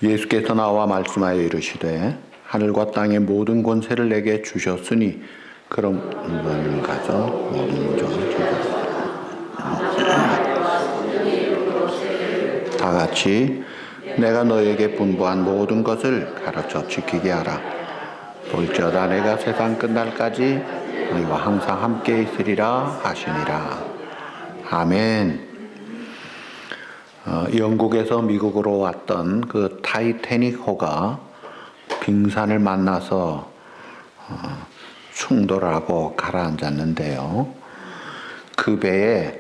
예수께서 나와 말씀하여 이르시되 하늘과 땅의 모든 권세를 내게 주셨으니 그럼 물론 가져 모든 종 주셨다. 다 같이 내가 너에게 분부한 모든 것을 가르쳐 지키게 하라. 볼지어다 내가 세상 끝날까지 너희와 항상 함께 있으리라 하시니라. 아멘. 영국에서 미국으로 왔던 그 타이타닉호가 빙산을 만나서 충돌하고 가라앉았는데요. 그 배에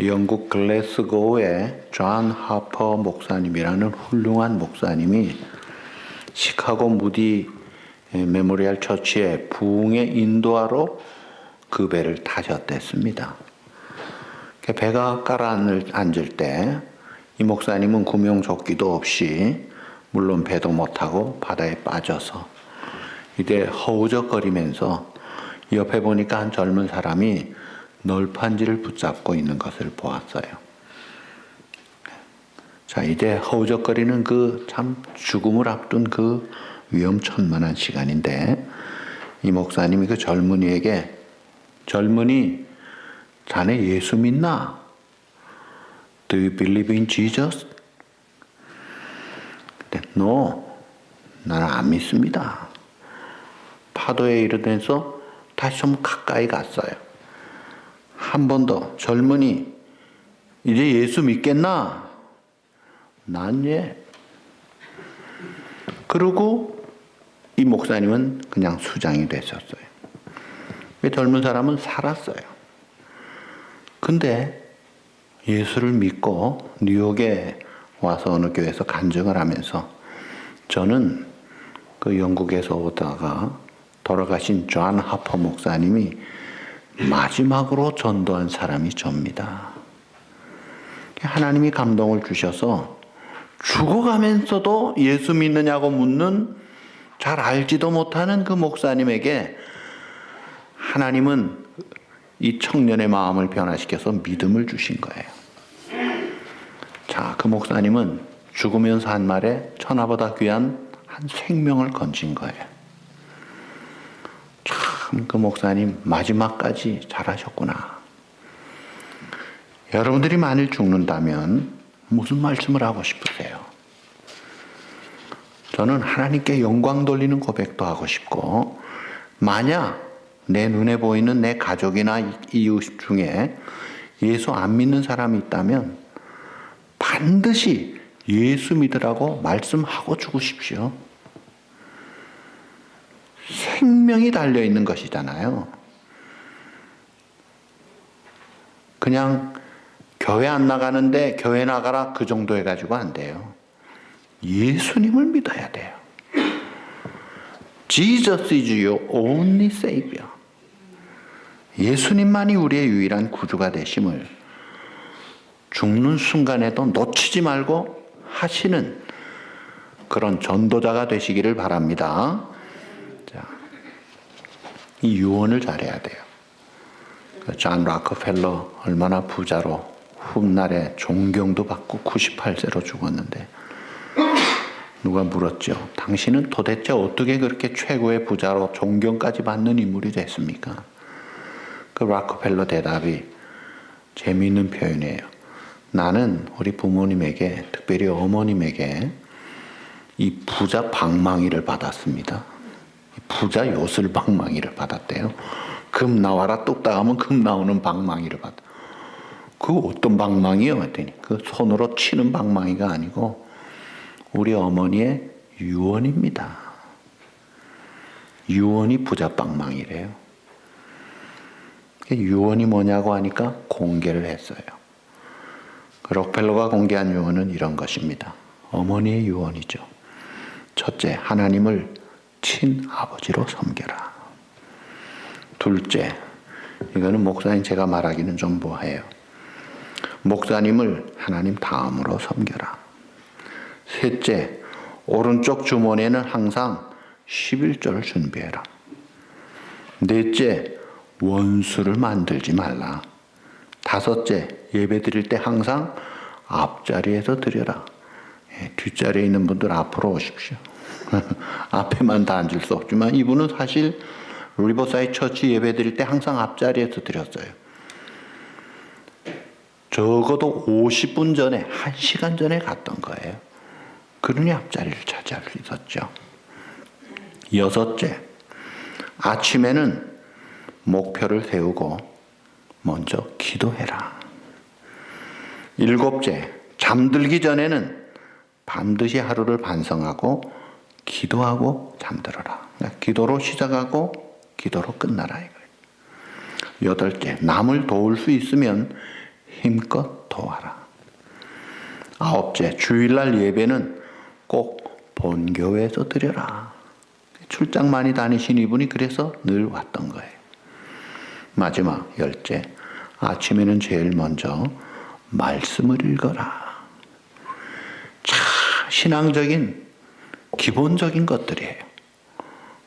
영국 글래스고의 존 하퍼 목사님이라는 훌륭한 목사님이 시카고 무디 메모리얼 처치의 부흥의 인도하러 그 배를 타셨댔습니다. 배가 가라앉을 때 이 목사님은 구명조끼도 없이 물론 배도 못타고 바다에 빠져서 이때 허우적거리면서 옆에 보니까 한 젊은 사람이 널판지를 붙잡고 있는 것을 보았어요. 자, 이제 허우적거리는 그 참 죽음을 앞둔 그 위험천만한 시간인데 이 목사님이 그 젊은이에게 젊은이 자네 예수 믿나? Do you believe in Jesus? No, 나는 안 믿습니다. 파도에 이르면서 다시 좀 가까이 갔어요. 한 번 더, 젊은이, 이제 예수 믿겠나? 난 예. 그러고 이 목사님은 그냥 수장이 되셨어요. 젊은 사람은 살았어요. 근데 예수를 믿고 뉴욕에 와서 어느 교회에서 간증을 하면서 저는 그 영국에서 오다가 돌아가신 존 하퍼 목사님이 마지막으로 전도한 사람이 접니다. 하나님이 감동을 주셔서 죽어가면서도 예수 믿느냐고 묻는 잘 알지도 못하는 그 목사님에게 하나님은 이 청년의 마음을 변화시켜서 믿음을 주신 거예요. 자, 그 목사님은 죽으면서 한 말에 천하보다 귀한 한 생명을 건진 거예요. 참, 그 목사님 마지막까지 잘하셨구나. 여러분들이 만일 죽는다면 무슨 말씀을 하고 싶으세요? 저는 하나님께 영광 돌리는 고백도 하고 싶고, 만약 내 눈에 보이는 내 가족이나 이웃 중에 예수 안 믿는 사람이 있다면 반드시 예수 믿으라고 말씀하고 죽으십시오. 생명이 달려있는 것이잖아요. 그냥 교회 안 나가는데 교회 나가라 그 정도 해가지고 안 돼요. 예수님을 믿어야 돼요. Jesus is your only Savior. 예수님만이 우리의 유일한 구주가 되심을 죽는 순간에도 놓치지 말고 하시는 그런 전도자가 되시기를 바랍니다. 자, 이 유언을 잘해야 돼요. 존 락커펠러 얼마나 부자로 훗날에 존경도 받고 98세로 죽었는데 누가 물었죠. 당신은 도대체 어떻게 그렇게 최고의 부자로 존경까지 받는 인물이 됐습니까? 그 락커펠러 대답이 재미있는 표현이에요. 나는 우리 부모님에게, 특별히 어머님에게 이 부자 방망이를 받았습니다. 부자 요술 방망이를 받았대요. 금 나와라 뚝딱 하면 금 나오는 방망이를 받아. 그 어떤 방망이요? 했더니 그 손으로 치는 방망이가 아니고 우리 어머니의 유언입니다. 유언이 부자 방망이래요. 유언이 뭐냐고 하니까 공개를 했어요. 록펠러가 공개한 유언은 이런 것입니다. 어머니의 유언이죠. 첫째, 하나님을 친아버지로 섬겨라. 둘째, 이거는 목사님 제가 말하기는 좀 뭐해요. 목사님을 하나님 다음으로 섬겨라. 셋째, 오른쪽 주머니에는 항상 11조를 준비해라. 넷째, 원수를 만들지 말라. 다섯째, 예배 드릴 때 항상 앞자리에서 드려라. 뒷자리에 있는 분들 앞으로 오십시오. 앞에만 다 앉을 수 없지만 이분은 사실 리버사이드 처치 예배 드릴 때 항상 앞자리에서 드렸어요. 적어도 50분 전에, 1시간 전에 갔던 거예요. 그러니 앞자리를 차지할 수 있었죠. 6째, 아침에는 목표를 세우고 먼저 기도해라. 7째, 잠들기 전에는 반드시 하루를 반성하고 기도하고 잠들어라. 그러니까 기도로 시작하고 기도로 끝나라 이거예요. 8째, 남을 도울 수 있으면 힘껏 도와라. 9째, 주일날 예배는 꼭 본교회에서 드려라. 출장 많이 다니신 이분이 그래서 늘 왔던 거예요. 마지막 10째, 아침에는 제일 먼저 말씀을 읽어라. 참 신앙적인 기본적인 것들이에요.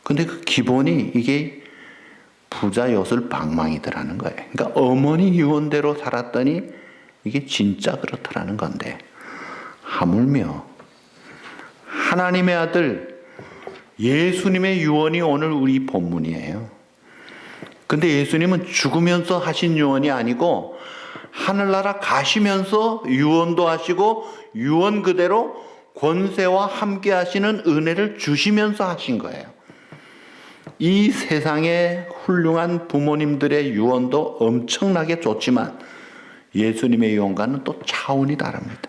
근데 그 기본이 이게 부자 엿을 방망이더라는 거예요. 그러니까 어머니 유언대로 살았더니 이게 진짜 그렇더라는 건데, 하물며 하나님의 아들 예수님의 유언이 오늘 우리 본문이에요. 근데 예수님은 죽으면서 하신 유언이 아니고 하늘나라 가시면서 유언도 하시고 유언 그대로 권세와 함께 하시는 은혜를 주시면서 하신 거예요. 이 세상의 훌륭한 부모님들의 유언도 엄청나게 좋지만 예수님의 유언과는 또 차원이 다릅니다.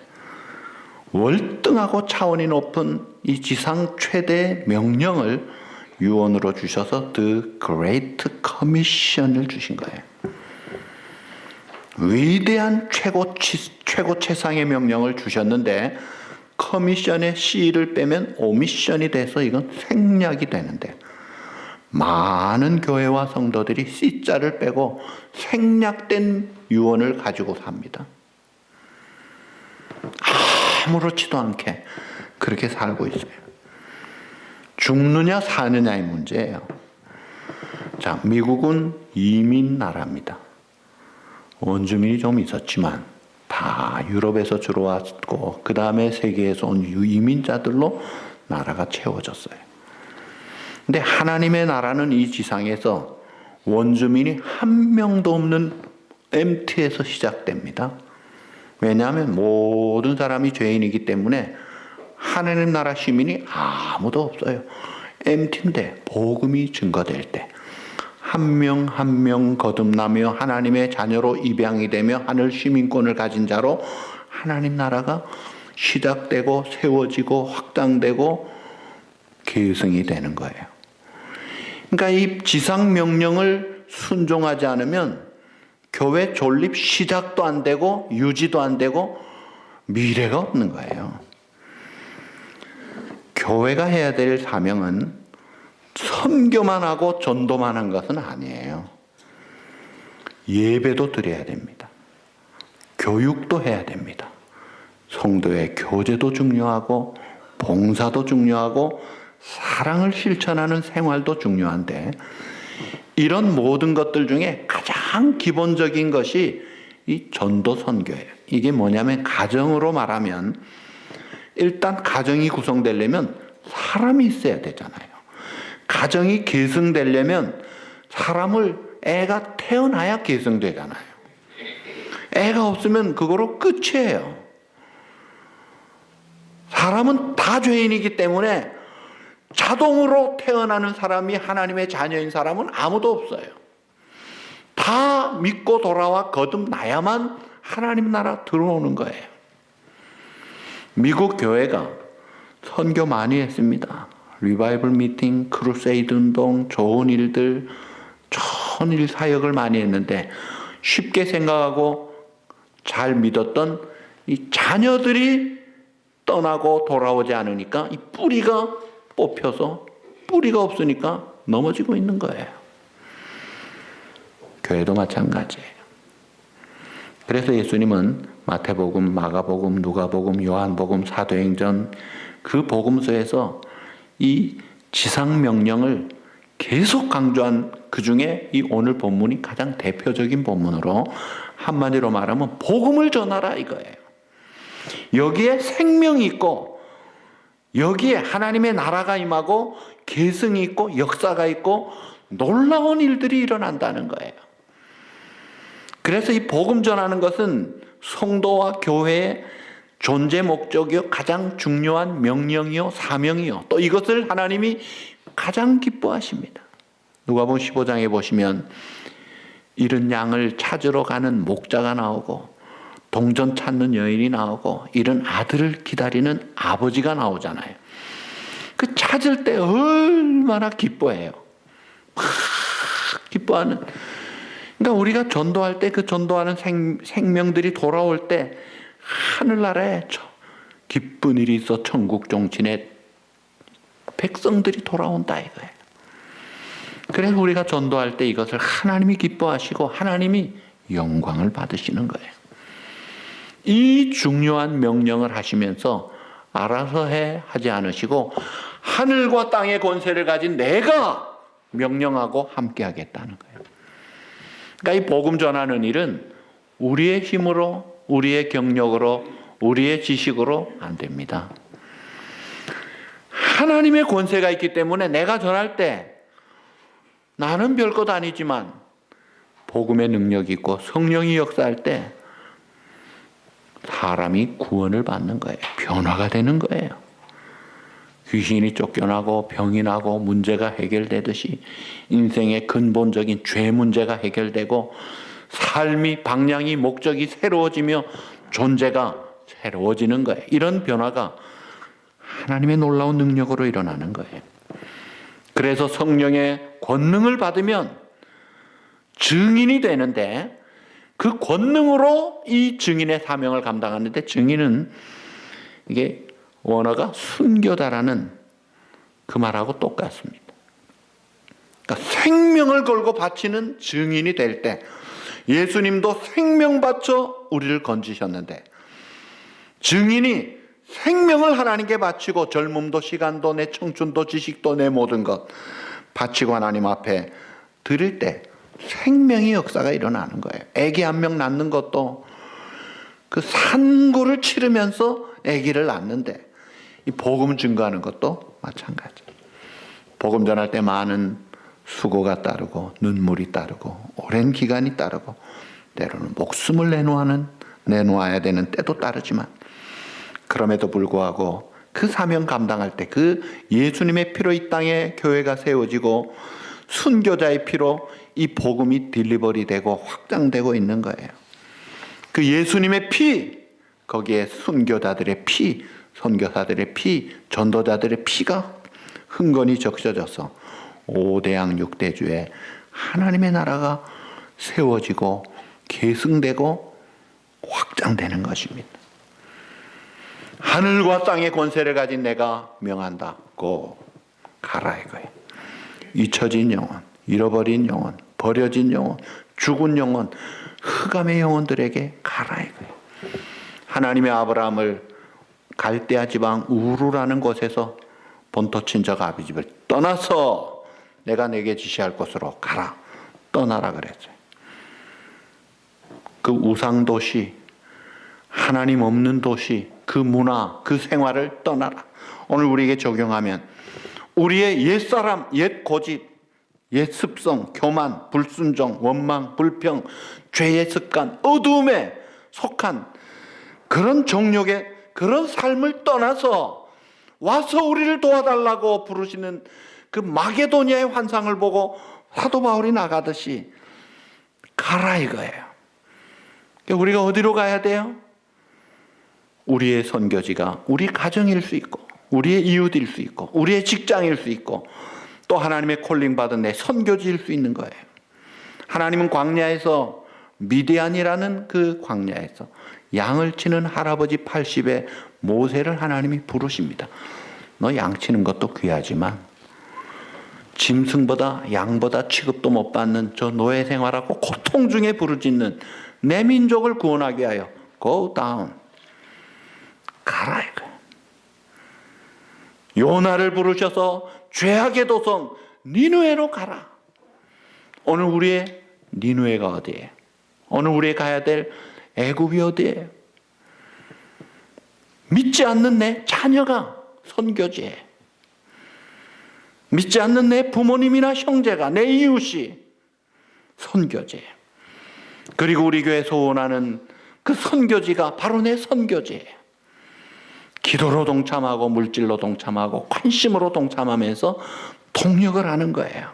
월등하고 차원이 높은 이 지상 최대의 명령을 유언으로 주셔서 The Great Commission을 주신 거예요. 위대한 최고 최상의 명령을 주셨는데 커미션의 C를 빼면 오미션이 돼서 이건 생략이 되는데, 많은 교회와 성도들이 C자를 빼고 생략된 유언을 가지고 삽니다. 아무렇지도 않게 그렇게 살고 있어요. 죽느냐 사느냐의 문제예요. 자, 미국은 이민 나라입니다. 원주민이 좀 있었지만 다 유럽에서 주로 왔고 그 다음에 세계에서 온 이민자들로 나라가 채워졌어요. 근데 하나님의 나라는 이 지상에서 원주민이 한 명도 없는 MT에서 시작됩니다. 왜냐하면 모든 사람이 죄인이기 때문에 하나님 나라 시민이 아무도 없어요. MT인데 복음이 증거될 때 한 명 한 명 거듭나며 하나님의 자녀로 입양이 되며 하늘 시민권을 가진 자로 하나님 나라가 시작되고 세워지고 확장되고 계승이 되는 거예요. 그러니까 이 지상 명령을 순종하지 않으면 교회 존립 시작도 안 되고 유지도 안 되고 미래가 없는 거예요. 교회가 해야 될 사명은 선교만 하고 전도만 한 것은 아니에요. 예배도 드려야 됩니다. 교육도 해야 됩니다. 성도의 교제도 중요하고 봉사도 중요하고 사랑을 실천하는 생활도 중요한데, 이런 모든 것들 중에 가장 기본적인 것이 이 전도 선교예요. 이게 뭐냐면 가정으로 말하면 일단 가정이 구성되려면 사람이 있어야 되잖아요. 가정이 계승되려면 애가 태어나야 계승되잖아요. 애가 없으면 그거로 끝이에요. 사람은 다 죄인이기 때문에 자동으로 태어나는 사람이 하나님의 자녀인 사람은 아무도 없어요. 다 믿고 돌아와 거듭나야만 하나님 나라 들어오는 거예요. 미국 교회가 선교 많이 했습니다. 리바이벌 미팅, 크루세이드 운동, 좋은 일들, 좋은 일 사역을 많이 했는데 쉽게 생각하고 잘 믿었던 이 자녀들이 떠나고 돌아오지 않으니까 이 뿌리가 뽑혀서 뿌리가 없으니까 넘어지고 있는 거예요. 교회도 마찬가지예요. 그래서 예수님은 마태복음, 마가복음, 누가복음, 요한복음, 사도행전 그 복음서에서 이 지상명령을 계속 강조한 그 중에 이 오늘 본문이 가장 대표적인 본문으로, 한마디로 말하면 복음을 전하라 이거예요. 여기에 생명이 있고 여기에 하나님의 나라가 임하고 계승이 있고 역사가 있고 놀라운 일들이 일어난다는 거예요. 그래서 이 복음 전하는 것은 성도와 교회의 존재 목적이요, 가장 중요한 명령이요, 사명이요, 또 이것을 하나님이 가장 기뻐하십니다. 누가복음 15장에 보시면 잃은 양을 찾으러 가는 목자가 나오고 동전 찾는 여인이 나오고 잃은 아들을 기다리는 아버지가 나오잖아요. 그 찾을 때 얼마나 기뻐해요. 막 기뻐하는. 그러니까 우리가 전도할 때 그 전도하는 생명들이 돌아올 때 하늘나라에 기쁜 일이 있어 천국 종친의 백성들이 돌아온다 이거예요. 그래서 우리가 전도할 때 이것을 하나님이 기뻐하시고 하나님이 영광을 받으시는 거예요. 이 중요한 명령을 하시면서 알아서 해 하지 않으시고 하늘과 땅의 권세를 가진 내가 명령하고 함께 하겠다는 거예요. 그러니까 이 복음 전하는 일은 우리의 힘으로, 우리의 경력으로, 우리의 지식으로 안 됩니다. 하나님의 권세가 있기 때문에 내가 전할 때 나는 별것 아니지만 복음의 능력이 있고 성령이 역사할 때 사람이 구원을 받는 거예요. 변화가 되는 거예요. 귀신이 쫓겨나고 병이 나고 문제가 해결되듯이 인생의 근본적인 죄 문제가 해결되고 삶이 방향이 목적이 새로워지며 존재가 새로워지는 거예요. 이런 변화가 하나님의 놀라운 능력으로 일어나는 거예요. 그래서 성령의 권능을 받으면 증인이 되는데 그 권능으로 이 증인의 사명을 감당하는데 증인은 이게 원어가 순교다라는 그 말하고 똑같습니다. 그러니까 생명을 걸고 바치는 증인이 될 때 예수님도 생명 바쳐 우리를 건지셨는데 증인이 생명을 하나님께 바치고 젊음도 시간도 내 청춘도 지식도 내 모든 것 바치고 하나님 앞에 드릴 때 생명의 역사가 일어나는 거예요. 아기 한 명 낳는 것도 그 산고를 치르면서 아기를 낳는데 이 복음 증거하는 것도 마찬가지. 복음 전할 때 많은 수고가 따르고 눈물이 따르고 오랜 기간이 따르고 때로는 목숨을 내놓아야 되는 때도 따르지만 그럼에도 불구하고 그 사명 감당할 때 그 예수님의 피로 이 땅에 교회가 세워지고 순교자의 피로 이 복음이 딜리버리 되고 확장되고 있는 거예요. 그 예수님의 피, 거기에 순교자들의 피, 선교사들의 피, 전도자들의 피가 흥건히 적셔져서 5대양 6대주에 하나님의 나라가 세워지고 계승되고 확장되는 것입니다. 하늘과 땅의 권세를 가진 내가 명한다. 고 가라 이거예요. 잊혀진 영혼, 잃어버린 영혼, 버려진 영혼, 죽은 영혼, 흑암의 영혼들에게 가라 이거예요. 하나님의 아브라함을 갈대아 지방 우르라는 곳에서 본토 친척 아비집을 떠나서 내가 내게 지시할 곳으로 가라. 떠나라 그랬어요. 그 우상 도시, 하나님 없는 도시, 그 문화, 그 생활을 떠나라. 오늘 우리에게 적용하면 우리의 옛사람, 옛 고집, 옛 습성, 교만, 불순종, 원망, 불평, 죄의 습관, 어두움에 속한 그런 정욕의 그런 삶을 떠나서 와서 우리를 도와달라고 부르시는 그 마게도니아의 환상을 보고 사도 바울이 나가듯이 가라 이거예요. 우리가 어디로 가야 돼요? 우리의 선교지가 우리 가정일 수 있고 우리의 이웃일 수 있고 우리의 직장일 수 있고 또 하나님의 콜링 받은 내 선교지일 수 있는 거예요. 하나님은 광야에서 미디안이라는 그 광야에서 양을 치는 할아버지 80에 모세를 하나님이 부르십니다. 너 양 치는 것도 귀하지만 짐승보다 양보다 취급도 못 받는 저 노예 생활하고 고통 중에 부르짖는 내 민족을 구원하게 하여 go down 가라 이거야. 요나를 부르셔서 죄악의 도성 니느웨로 가라. 오늘 우리의 니느웨가 어디예요? 오늘 우리가 가야 될 애굽이 어디예요? 믿지 않는 내 자녀가 선교지에, 믿지 않는 내 부모님이나 형제가, 내 이웃이 선교지에, 그리고 우리 교회 소원하는 그 선교지가 바로 내 선교지에 기도로 동참하고 물질로 동참하고 관심으로 동참하면서 동력을 하는 거예요.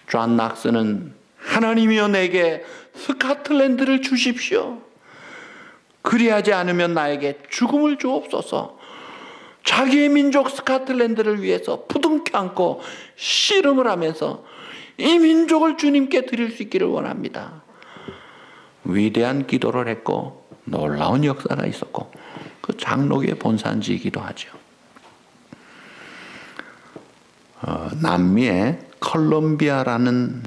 존 낙스는 하나님이여 내게 스코틀랜드를 주십시오. 그리하지 않으면 나에게 죽음을 주옵소서. 자기의 민족 스코틀랜드를 위해서 부둥켜 안고 씨름을 하면서 이 민족을 주님께 드릴 수 있기를 원합니다. 위대한 기도를 했고 놀라운 역사가 있었고 그 장로교의 본산지이기도 하죠. 남미의 컬럼비아라는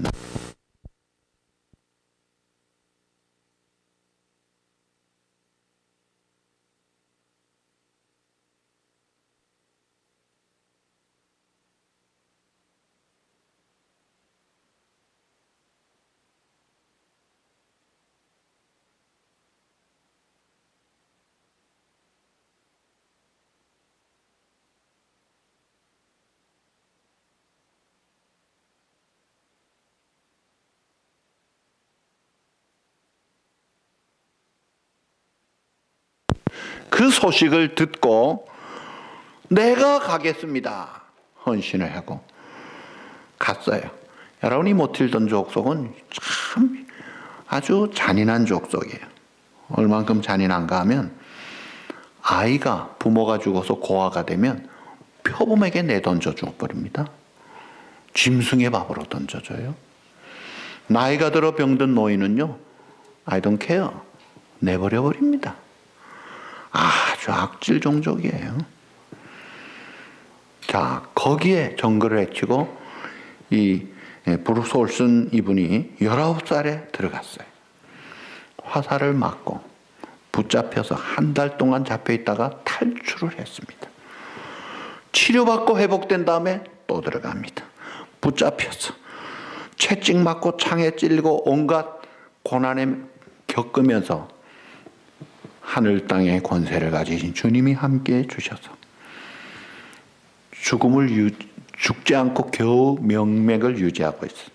그 소식을 듣고 내가 가겠습니다 헌신을 하고 갔어요. 여러분이 모틸던 족속은 참 아주 잔인한 족속이에요. 얼만큼 잔인한가 하면 아이가 부모가 죽어서 고아가 되면 표범에게 내던져 줘버립니다. 짐승의 밥으로 던져줘요. 나이가 들어 병든 노인은요, I don't care, 내버려 버립니다. 아주 악질 종족이에요. 자, 거기에 정글을 해치고 이 브루스 올슨 이분이 19살에 들어갔어요. 화살을 맞고 붙잡혀서 한 달 동안 잡혀 있다가 탈출을 했습니다. 치료받고 회복된 다음에 또 들어갑니다. 붙잡혀서 채찍 맞고 창에 찔리고 온갖 고난에 겪으면서 하늘 땅의 권세를 가지신 주님이 함께해 주셔서 죽지 않고 겨우 명맥을 유지하고 있어요.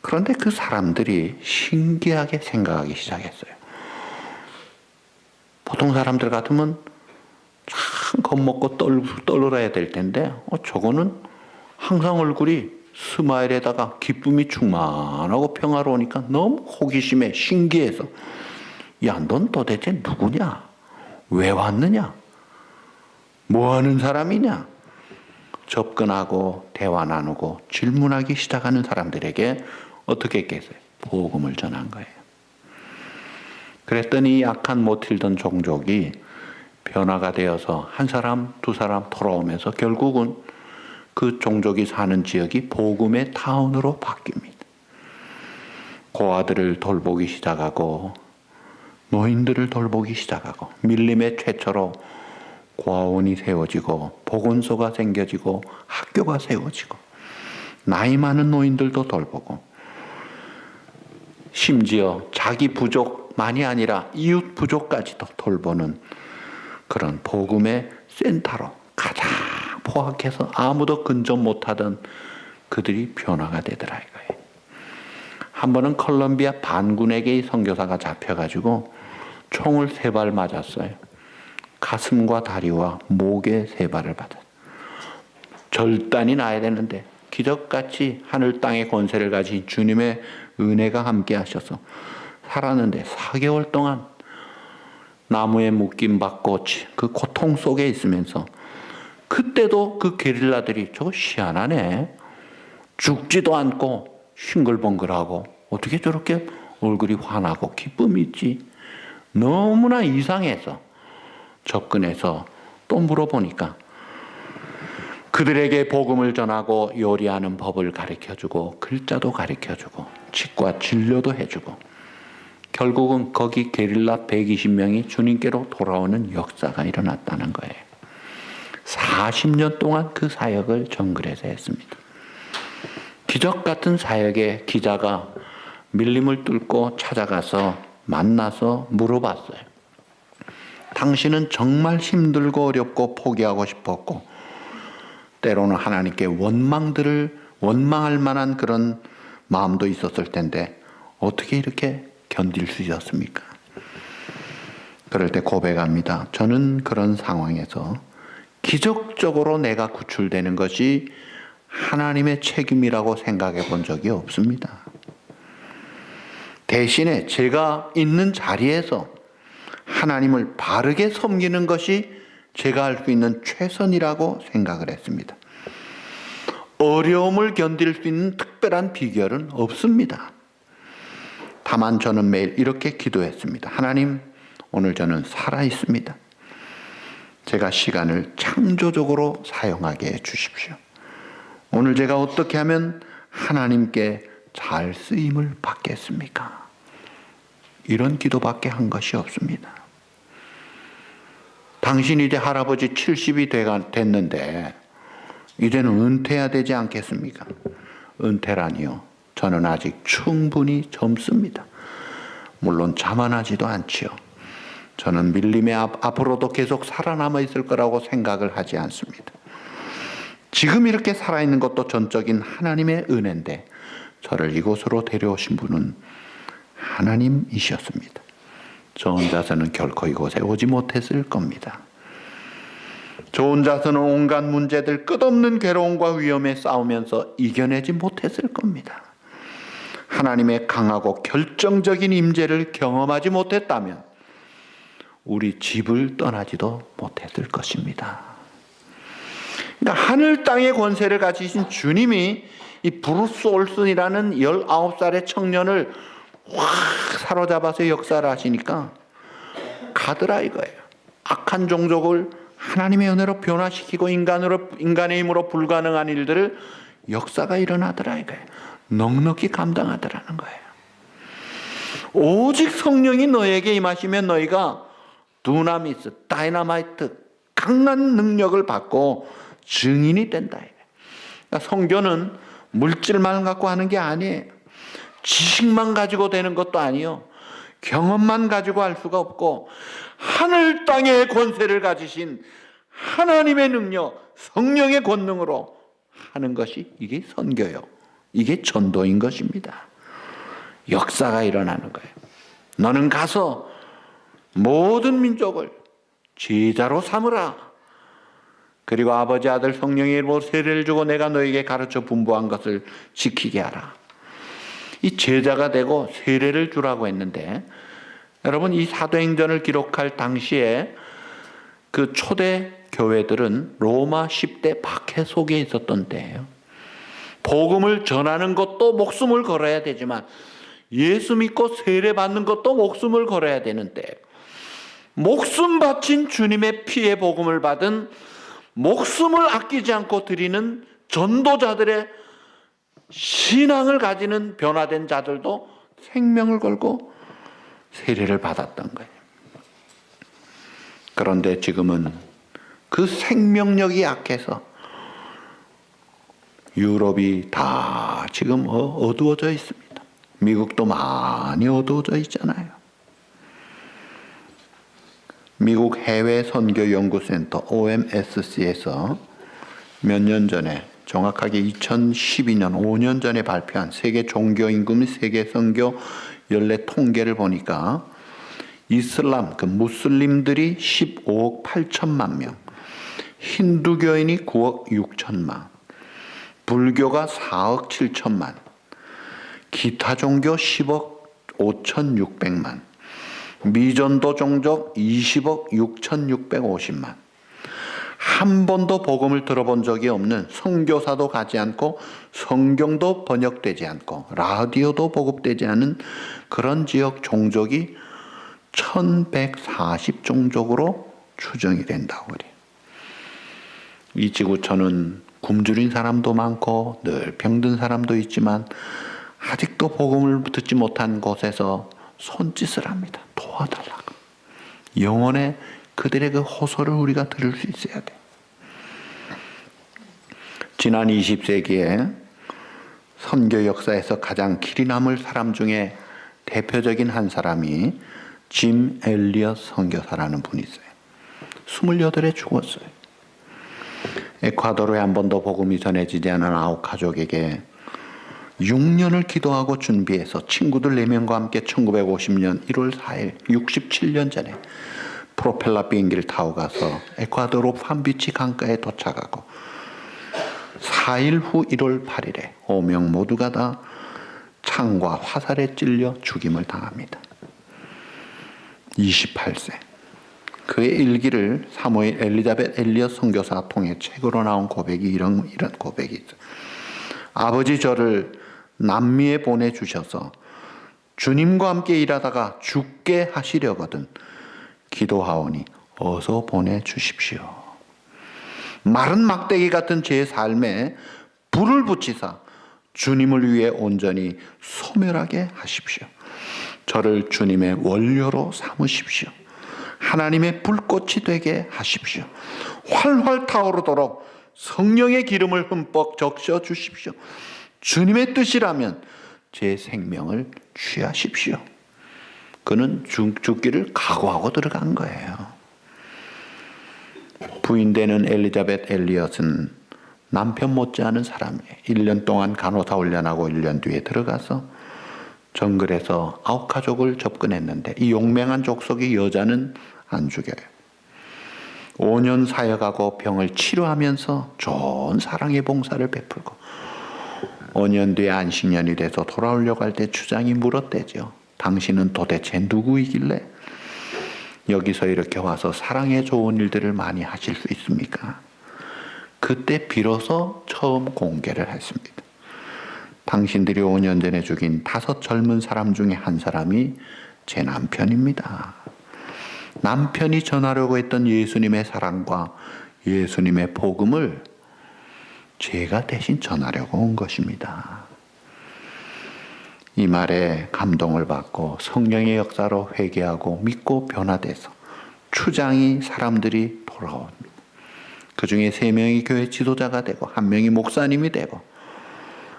그런데 그 사람들이 신기하게 생각하기 시작했어요. 보통 사람들 같으면 참 겁먹고 떨어야 될 텐데 저거는 항상 얼굴이 스마일에다가 기쁨이 충만하고 평화로우니까 너무 호기심에 신기해서 야, 넌 도대체 누구냐? 왜 왔느냐? 뭐 하는 사람이냐? 접근하고 대화 나누고 질문하기 시작하는 사람들에게 어떻게 했겠어요? 복음을 전한 거예요. 그랬더니 약한 모틸던 종족이 변화가 되어서 한 사람, 두 사람 돌아오면서 결국은 그 종족이 사는 지역이 복음의 타운으로 바뀝니다. 고아들을 돌보기 시작하고 노인들을 돌보기 시작하고 밀림의 최초로 고아원이 세워지고 보건소가 생겨지고 학교가 세워지고 나이 많은 노인들도 돌보고 심지어 자기 부족만이 아니라 이웃 부족까지도 돌보는 그런 복음의 센터로 가장 포악해서 아무도 근접 못하던 그들이 변화가 되더라 이거예요. 한 번은 콜롬비아 반군에게 이 선교사가 잡혀가지고 총을 3발 맞았어요. 가슴과 다리와 목에 3발을 받았어요. 절단이 나야 되는데 기적같이 하늘 땅의 권세를 가진 주님의 은혜가 함께 하셔서 살았는데 4개월 동안 나무에 묶임받고 그 고통 속에 있으면서 그때도 그 게릴라들이 저거 희한하네. 죽지도 않고 싱글벙글하고 어떻게 저렇게 얼굴이 환하고 기쁨이 있지. 너무나 이상해서 접근해서 또 물어보니까 그들에게 복음을 전하고 요리하는 법을 가르쳐주고 글자도 가르쳐주고 치과 진료도 해주고 결국은 거기 게릴라 120명이 주님께로 돌아오는 역사가 일어났다는 거예요. 40년 동안 그 사역을 정글에서 했습니다. 기적 같은 사역에 기자가 밀림을 뚫고 찾아가서 만나서 물어봤어요. 당신은 정말 힘들고 어렵고 포기하고 싶었고 때로는 하나님께 원망할 만한 그런 마음도 있었을 텐데 어떻게 이렇게 견딜 수 있었습니까? 그럴 때 고백합니다. 저는 그런 상황에서 기적적으로 내가 구출되는 것이 하나님의 책임이라고 생각해 본 적이 없습니다. 대신에 제가 있는 자리에서 하나님을 바르게 섬기는 것이 제가 할 수 있는 최선이라고 생각을 했습니다. 어려움을 견딜 수 있는 특별한 비결은 없습니다. 다만 저는 매일 이렇게 기도했습니다. 하나님, 오늘 저는 살아 있습니다. 제가 시간을 창조적으로 사용하게 해 주십시오. 오늘 제가 어떻게 하면 하나님께 잘 쓰임을 받겠습니까? 이런 기도밖에 한 것이 없습니다. 당신이 이제 할아버지 70이 됐는데 이제는 은퇴해야 되지 않겠습니까? 은퇴라니요. 저는 아직 충분히 젊습니다. 물론 자만하지도 않지요. 저는 밀림에 앞으로도 계속 살아남아 있을 거라고 생각을 하지 않습니다. 지금 이렇게 살아있는 것도 전적인 하나님의 은혜인데 저를 이곳으로 데려오신 분은 하나님이셨습니다. 저 혼자서는 결코 이곳에 오지 못했을 겁니다. 저 혼자서는 온갖 문제들 끝없는 괴로움과 위험에 싸우면서 이겨내지 못했을 겁니다. 하나님의 강하고 결정적인 임재를 경험하지 못했다면 우리 집을 떠나지도 못했을 것입니다. 그러니까 하늘 땅의 권세를 가지신 주님이 이 브루스 올슨이라는 19살의 청년을 확 사로잡아서 역사를 하시니까 가더라 이거예요. 악한 종족을 하나님의 은혜로 변화시키고 인간의 힘으로 불가능한 일들을 역사가 일어나더라 이거예요. 넉넉히 감당하더라는 거예요. 오직 성령이 너에게 임하시면 너희가 두나미스, 다이너마이트, 강한 능력을 받고 증인이 된다. 그러니까 성교는 물질만 갖고 하는 게 아니에요. 지식만 가지고 되는 것도 아니요. 경험만 가지고 할 수가 없고 하늘 땅의 권세를 가지신 하나님의 능력, 성령의 권능으로 하는 것이 이게 선교요. 이게 전도인 것입니다. 역사가 일어나는 거예요. 너는 가서 모든 민족을 제자로 삼으라. 그리고 아버지, 아들, 성령의 이름으로 세례를 주고 내가 너에게 가르쳐 분부한 것을 지키게 하라. 이 제자가 되고 세례를 주라고 했는데 여러분 이 사도행전을 기록할 당시에 그 초대 교회들은 로마 10대 박해 속에 있었던 때예요. 복음을 전하는 것도 목숨을 걸어야 되지만 예수 믿고 세례 받는 것도 목숨을 걸어야 되는데 목숨 바친 주님의 피의 복음을 받은 목숨을 아끼지 않고 드리는 전도자들의 신앙을 가지는 변화된 자들도 생명을 걸고 세례를 받았던 거예요. 그런데 지금은 그 생명력이 약해서 유럽이 다 지금 어두워져 있습니다. 미국도 많이 어두워져 있잖아요. 미국 해외 선교 연구센터 OMSC에서 몇 년 전에 정확하게 2012년 5년 전에 발표한 세계 종교 인구 및 세계 선교 연례 통계를 보니까 이슬람, 그 무슬림들이 15억 8천만 명, 힌두교인이 9억 6천만, 불교가 4억 7천만, 기타 종교 10억 5,600만, 미전도 종족 20억 6,650만, 한 번도 복음을 들어본 적이 없는 선교사도 가지 않고 성경도 번역되지 않고 라디오도 보급되지 않은 그런 지역 종족이 1140 종족으로 추정이 된다고 그래요. 이 지구촌은 굶주린 사람도 많고 늘 병든 사람도 있지만 아직도 복음을 듣지 못한 곳에서 손짓을 합니다. 도와달라고. 영혼의 그들의 그 호소를 우리가 들을 수 있어야 돼. 지난 20세기에 선교 역사에서 가장 길이 남을 사람 중에 대표적인 한 사람이 짐 엘리엇 선교사라는 분이 있어요. 28에 죽었어요. 에콰도르에 한 번도 복음이 전해지지 않은 9가족에게 6년을 기도하고 준비해서 친구들 4명과 함께 1950년 1월 4일 67년 전에 프로펠러 비행기를 타고 가서 에콰도르 판비치 강가에 도착하고 4일 후 1월 8일에 5명 모두가 다 창과 화살에 찔려 죽임을 당합니다. 28세. 그의 일기를 사무엘 엘리자벳 엘리엇 선교사가 통해 책으로 나온 고백이 이런 고백이 있어요. 아버지 저를 남미에 보내주셔서 주님과 함께 일하다가 죽게 하시려거든 기도하오니 어서 보내주십시오. 마른 막대기 같은 제 삶에 불을 붙이사 주님을 위해 온전히 소멸하게 하십시오. 저를 주님의 원료로 삼으십시오. 하나님의 불꽃이 되게 하십시오. 활활 타오르도록 성령의 기름을 흠뻑 적셔 주십시오. 주님의 뜻이라면 제 생명을 취하십시오. 그는 죽기를 각오하고 들어간 거예요. 부인되는 엘리자벳 엘리엇은 남편 못지않은 사람이에요. 1년 동안 간호사 훈련하고 1년 뒤에 들어가서 정글에서 9가족을 접근했는데 이 용맹한 족속의 여자는 안 죽여요. 5년 사역하고 병을 치료하면서 좋은 사랑의 봉사를 베풀고 5년 뒤에 안식년이 돼서 돌아오려고 할 때 주장이 물었대죠. 당신은 도대체 누구이길래 여기서 이렇게 와서 사랑의 좋은 일들을 많이 하실 수 있습니까? 그때 비로소 처음 공개를 했습니다. 당신들이 5년 전에 죽인 5 젊은 사람 중에 한 사람이 제 남편입니다. 남편이 전하려고 했던 예수님의 사랑과 예수님의 복음을 제가 대신 전하려고 온 것입니다. 이 말에 감동을 받고 성령의 역사로 회개하고 믿고 변화돼서 추장이 사람들이 돌아옵니다. 그 중에 3명이 교회 지도자가 되고 1명이 목사님이 되고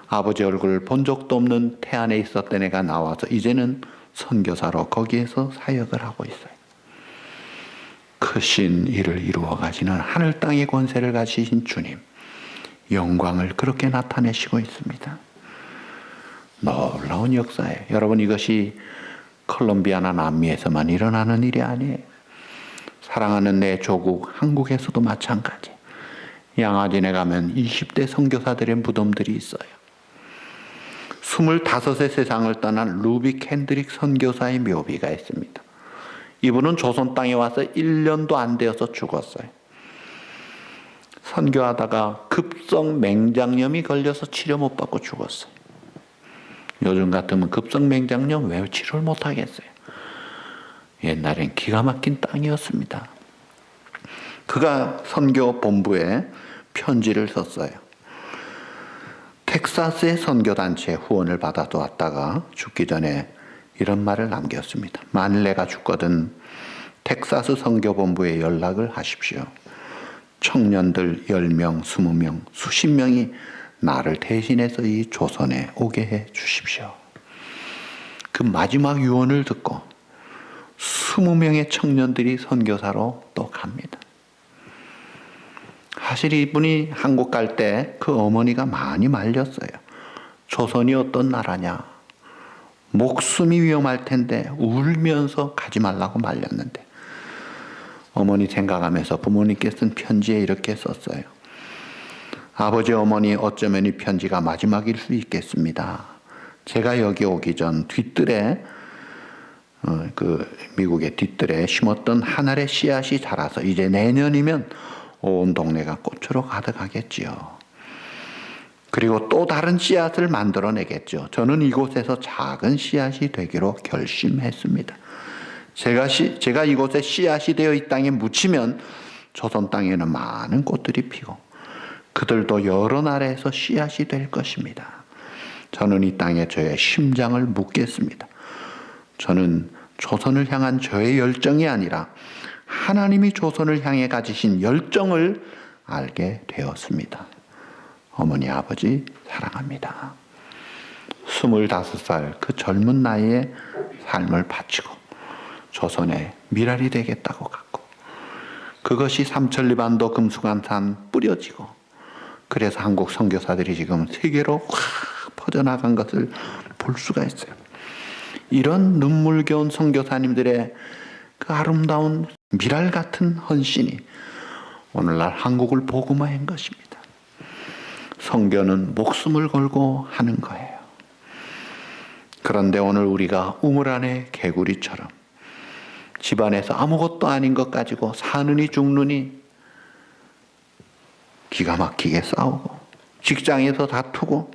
아버지 얼굴을 본 적도 없는 태안에 있었던 애가 나와서 이제는 선교사로 거기에서 사역을 하고 있어요. 크신 일을 이루어 가시는 하늘 땅의 권세를 가지신 주님, 영광을 그렇게 나타내시고 있습니다. 놀라운 역사예요. 여러분, 이것이 콜롬비아나 남미에서만 일어나는 일이 아니에요. 사랑하는 내 조국 한국에서도 마찬가지. 양아진에 가면 20대 선교사들의 무덤들이 있어요. 25세 세상을 떠난 루비 캔드릭 선교사의 묘비가 있습니다. 이분은 조선 땅에 와서 1년도 안 되어서 죽었어요. 선교하다가 급성 맹장염이 걸려서 치료 못 받고 죽었어요. 요즘 같으면 급성 맹장염 왜 치료를 못 하겠어요? 옛날엔 기가 막힌 땅이었습니다. 그가 선교 본부에 편지를 썼어요. 텍사스의 선교단체에 후원을 받아서 왔다가 죽기 전에 이런 말을 남겼습니다. 만일 내가 죽거든 텍사스 선교본부에 연락을 하십시오. 청년들 10명, 20명, 수십 명이 나를 대신해서 이 조선에 오게 해 주십시오. 그 마지막 유언을 듣고 20명의 청년들이 선교사로 또 갑니다. 사실 이분이 한국 갈 때 그 어머니가 많이 말렸어요. 조선이 어떤 나라냐. 목숨이 위험할 텐데 울면서 가지 말라고 말렸는데 어머니 생각하면서 부모님께 쓴 편지에 이렇게 썼어요. 아버지 어머니 어쩌면 이 편지가 마지막일 수 있겠습니다. 제가 여기 오기 전 뒤뜰에 미국의 뒤뜰에 심었던 한 알의 씨앗이 자라서 이제 내년이면 온 동네가 꽃으로 가득하겠지요. 그리고 또 다른 씨앗을 만들어내겠죠. 저는 이곳에서 작은 씨앗이 되기로 결심했습니다. 제가 이곳에 씨앗이 되어 이 땅에 묻히면 조선 땅에는 많은 꽃들이 피고 그들도 여러 나라에서 씨앗이 될 것입니다. 저는 이 땅에 저의 심장을 묻겠습니다. 저는 조선을 향한 저의 열정이 아니라 하나님이 조선을 향해 가지신 열정을 알게 되었습니다. 어머니, 아버지 사랑합니다. 25살 그 젊은 나이에 삶을 바치고 조선의 미랄이 되겠다고 갖고, 그것이 삼천리반도 금수강산 뿌려지고, 그래서 한국 선교사들이 지금 세계로 확 퍼져나간 것을 볼 수가 있어요. 이런 눈물겨운 선교사님들의 그 아름다운 미랄 같은 헌신이 오늘날 한국을 복음화한 것입니다. 선교는 목숨을 걸고 하는 거예요. 그런데 오늘 우리가 우물 안의 개구리처럼 집안에서 아무것도 아닌 것 가지고 사느니 죽느니 기가 막히게 싸우고, 직장에서 다투고,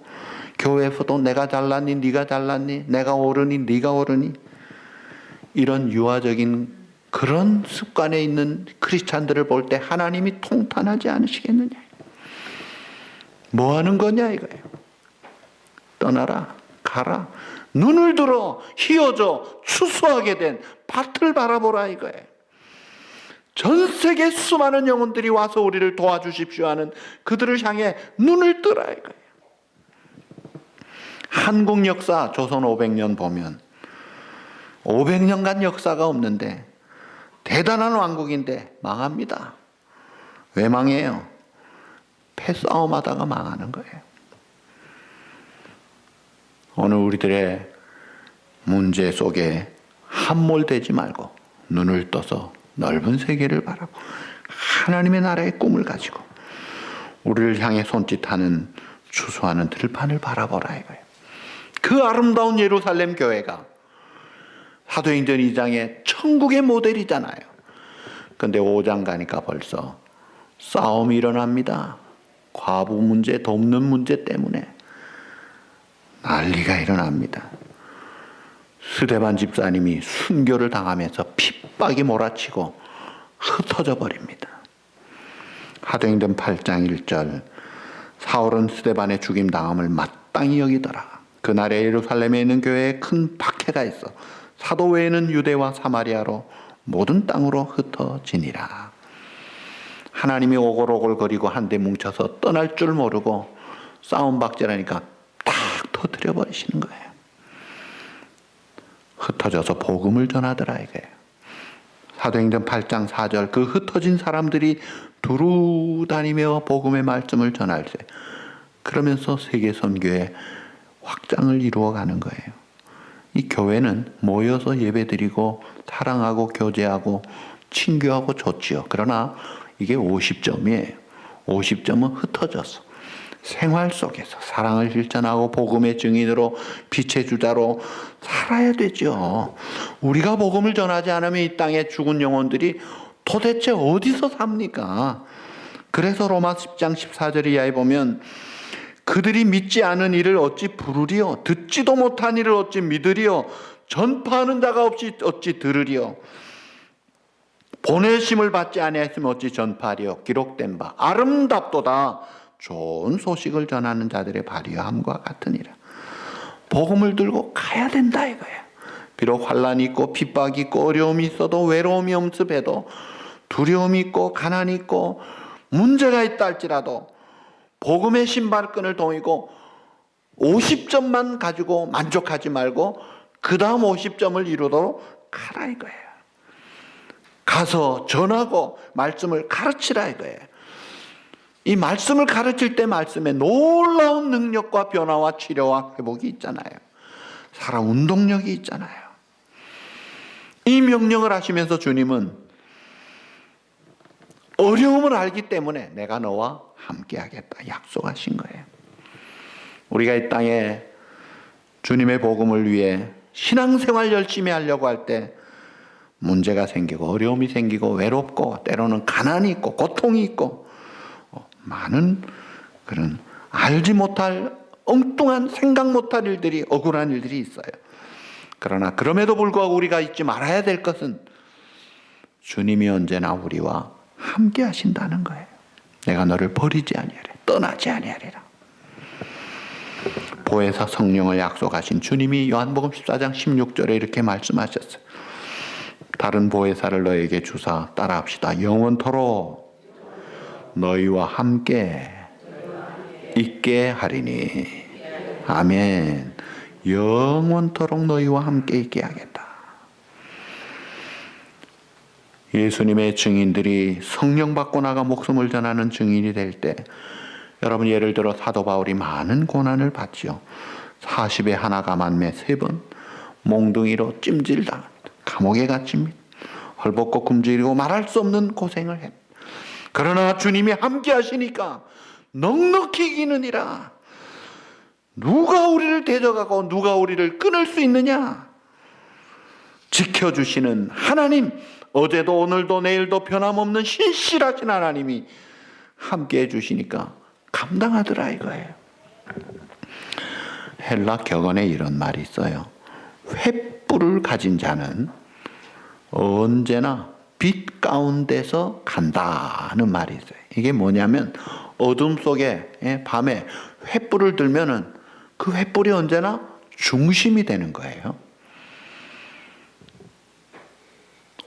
교회에서도 내가 잘났니 네가 잘났니, 내가 옳으니 네가 옳으니, 이런 유아적인 그런 습관에 있는 크리스찬들을 볼 때 하나님이 통탄하지 않으시겠느냐. 뭐 하는 거냐 이거예요. 떠나라, 가라, 눈을 들어 휘어져 추수하게 된 밭을 바라보라 이거예요. 전 세계 수많은 영혼들이 와서 우리를 도와주십시오 하는 그들을 향해 눈을 뜨라 이거예요. 한국 역사 조선 500년 보면 500년간 역사가 없는데 대단한 왕국인데 망합니다. 왜 망해요? 패싸움하다가 망하는 거예요. 오늘 우리들의 문제 속에 함몰되지 말고 눈을 떠서 넓은 세계를 바라고 하나님의 나라의 꿈을 가지고 우리를 향해 손짓하는 추수하는 들판을 바라보라 이거예요. 그 아름다운 예루살렘 교회가 사도행전 2장의 천국의 모델이잖아요. 근데 5장 가니까 벌써 싸움이 일어납니다. 과부 문제, 돕는 문제 때문에 난리가 일어납니다. 스데반 집사님이 순교를 당하면서 핍박이 몰아치고 흩어져 버립니다. 사도행전 8장 1절, 사울은 스데반의 죽임 당함을 마땅히 여기더라. 그날에 예루살렘에 있는 교회에 큰 박해가 있어 사도 외에는 유대와 사마리아로 모든 땅으로 흩어지니라. 하나님이 오골오골거리고 한데 뭉쳐서 떠날 줄 모르고 싸움박질하니까 딱 터뜨려 버리시는 거예요. 흩어져서 복음을 전하더라 이거예요. 사도행전 8장 4절, 그 흩어진 사람들이 두루 다니며 복음의 말씀을 전할세. 그러면서 세계 선교의 확장을 이루어가는 거예요. 이 교회는 모여서 예배드리고 사랑하고 교제하고 친교하고 좋지요. 그러나 이게 50점이에요. 50점은 흩어져서 생활 속에서 사랑을 실천하고 복음의 증인으로 빛의 주자로 살아야 되죠. 우리가 복음을 전하지 않으면 이 땅에 죽은 영혼들이 도대체 어디서 삽니까? 그래서 로마 10장 14절 이하에 보면 그들이 믿지 않은 이를 어찌 부르리요? 듣지도 못한 이를 어찌 믿으리요? 전파하는 자가 없이 어찌 들으리요? 보내심을 받지 아니하였으면 어찌 전파하리요? 기록된 바 아름답도다 좋은 소식을 전하는 자들의 발휘함과 같으니라. 복음을 들고 가야 된다 이거예요. 비록 환난이 있고 핍박이 있고 어려움이 있어도 외로움이 엄습해도 두려움이 있고 가난이 있고 문제가 있다 할지라도 복음의 신발끈을 동이고 50점만 가지고 만족하지 말고 그 다음 50점을 이루도록 가라 이거예요. 가서 전하고 말씀을 가르치라 이거예요. 이 말씀을 가르칠 때 말씀에 놀라운 능력과 변화와 치료와 회복이 있잖아요. 살아 운동력이 있잖아요. 이 명령을 하시면서 주님은 어려움을 알기 때문에 내가 너와 함께 하겠다 약속하신 거예요. 우리가 이 땅에 주님의 복음을 위해 신앙생활 열심히 하려고 할 때 문제가 생기고 어려움이 생기고 외롭고 때로는 가난이 있고 고통이 있고 많은 그런 알지 못할 엉뚱한 생각 못할 일들이 억울한 일들이 있어요. 그러나 그럼에도 불구하고 우리가 잊지 말아야 될 것은 주님이 언제나 우리와 함께 하신다는 거예요. 내가 너를 버리지 아니하리라. 떠나지 아니하리라. 보혜사 성령을 약속하신 주님이 요한복음 14장 16절에 이렇게 말씀하셨어요. 다른 보혜사를 너에게 주사 따라합시다. 영원토록 너희와 함께 있게 하리니. 아멘. 영원토록 너희와 함께 있게 하겠다. 예수님의 증인들이 성령 받고 나가 목숨을 전하는 증인이 될 때, 여러분 예를 들어 사도 바울이 많은 고난을 받죠. 40에 하나 감안매 3번, 몽둥이로 찜질당, 감옥에 갇힙니다. 헐벗고 굶주리고 말할 수 없는 고생을 했. 그러나 주님이 함께 하시니까 넉넉히 이기느니라. 누가 우리를 대적하고 누가 우리를 끊을 수 있느냐? 지켜주시는 하나님, 어제도 오늘도 내일도 변함없는 신실하신 하나님이 함께 해주시니까 감당하더라 이거예요. 헬라 격언에 이런 말이 있어요. 횃불을 가진 자는 언제나 빛 가운데서 간다는 말이 있어요. 이게 뭐냐면 어둠 속에 밤에 횃불을 들면은 그 횃불이 언제나 중심이 되는 거예요.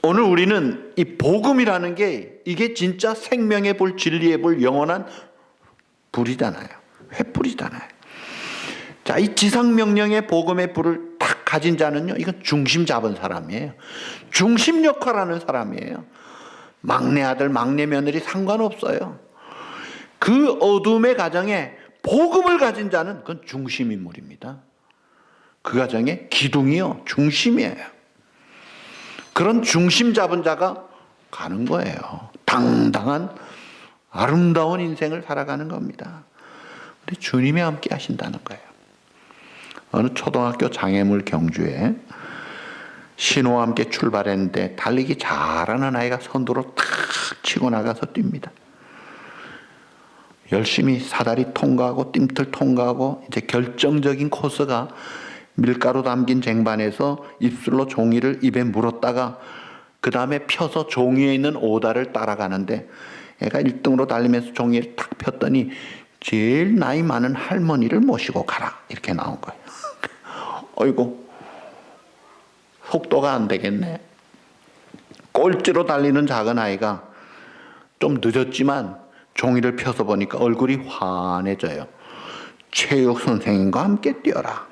오늘 우리는 이 복음이라는 게 이게 진짜 생명의 불, 진리의 불, 영원한 불이잖아요. 횃불이잖아요. 자, 이 지상명령의 복음의 불을 딱 가진 자는요, 이건 중심 잡은 사람이에요. 중심 역할하는 사람이에요. 막내 아들, 막내 며느리 상관없어요. 그 어둠의 가정에 복음을 가진 자는 그건 중심 인물입니다. 그 가정의 기둥이요, 중심이에요. 그런 중심 잡은 자가 가는 거예요. 당당한 아름다운 인생을 살아가는 겁니다. 근데 주님이 함께 하신다는 거예요. 어느 초등학교 장애물 경주에 신호와 함께 출발했는데 달리기 잘하는 아이가 선두로 탁 치고 나가서 뜁니다. 열심히 사다리 통과하고 뜀틀 통과하고 이제 결정적인 코스가 밀가루 담긴 쟁반에서 입술로 종이를 입에 물었다가 그 다음에 펴서 종이에 있는 오다를 따라가는데 애가 1등으로 달리면서 종이를 탁 폈더니 제일 나이 많은 할머니를 모시고 가라 이렇게 나온 거예요. 어이구, 속도가 안 되겠네. 꼴찌로 달리는 작은 아이가 좀 늦었지만 종이를 펴서 보니까 얼굴이 환해져요. 체육 선생님과 함께 뛰어라.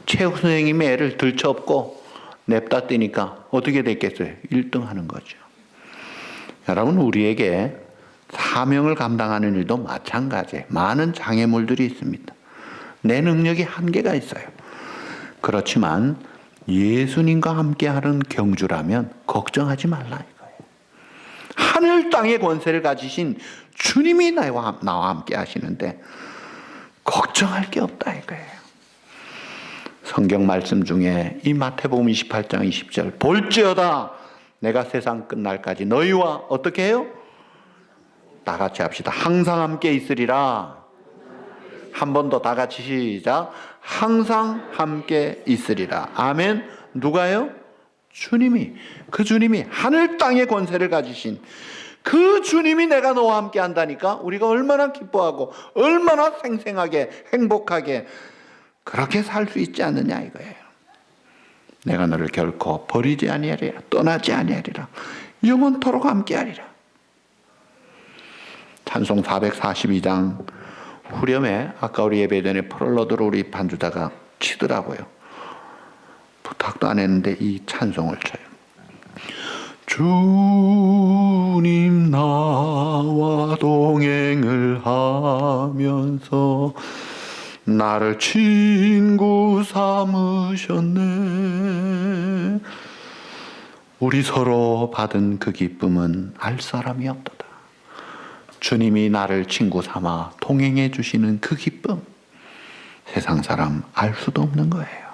체육 선생님이 애를 들쳐업고 냅다 뛰니까 어떻게 됐겠어요? 1등 하는 거죠. 여러분, 우리에게 사명을 감당하는 일도 마찬가지예요. 많은 장애물들이 있습니다. 내 능력이 한계가 있어요. 그렇지만 예수님과 함께하는 경주라면 걱정하지 말라 이거예요. 하늘 땅의 권세를 가지신 주님이 나와 함께 하시는데 걱정할 게 없다 이거예요. 성경 말씀 중에 이 마태복음 28장 20절, 볼지어다 내가 세상 끝날까지 너희와 어떻게 해요? 다 같이 합시다. 항상 함께 있으리라. 한 번 더 다 같이 시작. 항상 함께 있으리라. 아멘. 누가요? 주님이. 그 주님이 하늘 땅의 권세를 가지신 그 주님이 내가 너와 함께 한다니까 우리가 얼마나 기뻐하고 얼마나 생생하게 행복하게 그렇게 살 수 있지 않느냐 이거예요. 내가 너를 결코 버리지 아니하리라. 떠나지 아니하리라. 영원토록 함께하리라. 찬송 442장 후렴에 아까 우리 예배 전에 프롤로드로 우리 반주자가 치더라고요. 부탁도 안 했는데 이 찬송을 쳐요. 주님 나와 동행을 하면서 나를 친구 삼으셨네. 우리 서로 받은 그 기쁨은 알 사람이 없도다. 주님이 나를 친구 삼아 동행해 주시는 그 기쁨, 세상 사람 알 수도 없는 거예요.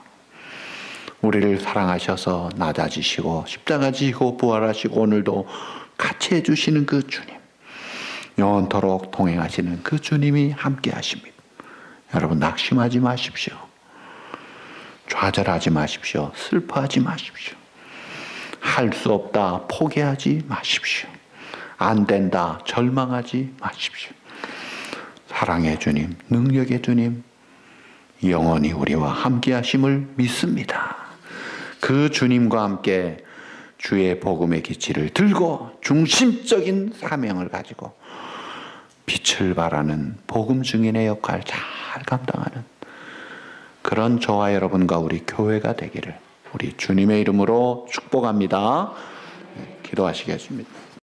우리를 사랑하셔서 낮아지시고 십자가 지시고 부활하시고 오늘도 같이 해주시는 그 주님, 영원토록 동행하시는 그 주님이 함께 하십니다. 여러분, 낙심하지 마십시오. 좌절하지 마십시오. 슬퍼하지 마십시오. 할 수 없다 포기하지 마십시오. 안 된다 절망하지 마십시오. 사랑의 주님, 능력의 주님, 영원히 우리와 함께 하심을 믿습니다. 그 주님과 함께 주의 복음의 기치를 들고 중심적인 사명을 가지고 빛을 발하는 복음 증인의 역할 잘 감당하는 그런 저와 여러분과 우리 교회가 되기를 우리 주님의 이름으로 축복합니다. 기도하시겠습니다.